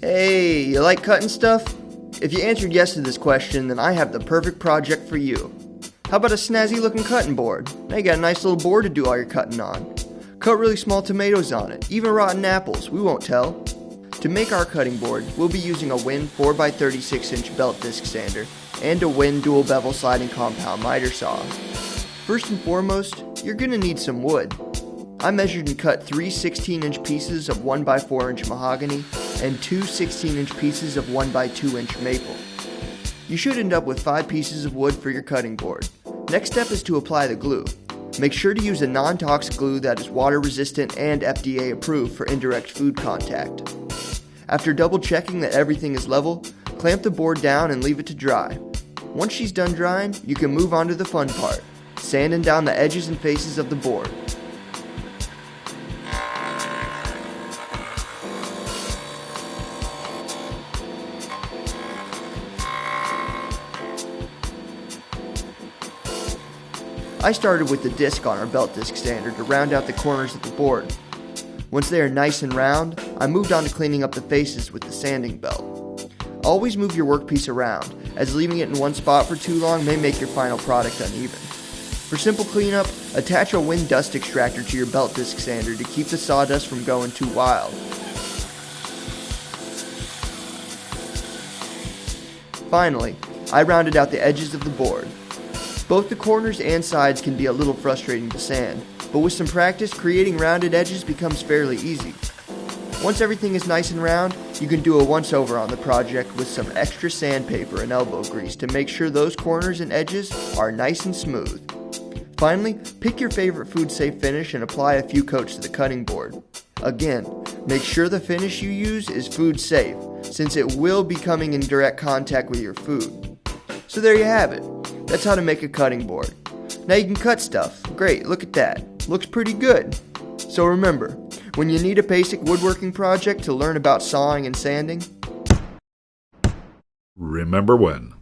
Hey, you like cutting stuff? If you answered yes to this question, then I have the perfect project for you. How about a snazzy looking cutting board? Now you got a nice little board to do all your cutting on. Cut really small tomatoes on it, even rotten apples, we won't tell. To make our cutting board, we'll be using a WEN 4x36 inch belt disc sander and a WEN dual bevel sliding compound miter saw. First and foremost, you're going to need some wood. I measured and cut 3 16-inch pieces of 1x4 inch mahogany and 2 16-inch pieces of 1x2 inch maple. You should end up with 5 pieces of wood for your cutting board. Next step is to apply the glue. Make sure to use a non-toxic glue that is water resistant and FDA approved for indirect food contact. After double checking that everything is level, clamp the board down and leave it to dry. Once she's done drying, you can move on to the fun part, sanding down the edges and faces of the board. I started with the disc on our belt disc sander to round out the corners of the board. Once they are nice and round, I moved on to cleaning up the faces with the sanding belt. Always move your workpiece around, as leaving it in one spot for too long may make your final product uneven. For simple cleanup, attach a WEN dust extractor to your belt disc sander to keep the sawdust from going too wild. Finally, I rounded out the edges of the board. Both the corners and sides can be a little frustrating to sand, but with some practice, creating rounded edges becomes fairly easy. Once everything is nice and round, you can do a once-over on the project with some extra sandpaper and elbow grease to make sure those corners and edges are nice and smooth. Finally, pick your favorite food-safe finish and apply a few coats to the cutting board. Again, make sure the finish you use is food-safe, since it will be coming in direct contact with your food. So there you have it. That's how to make a cutting board. Now you can cut stuff. Great, look at that. Looks pretty good. So remember, when you need a basic woodworking project to learn about sawing and sanding, remember WEN.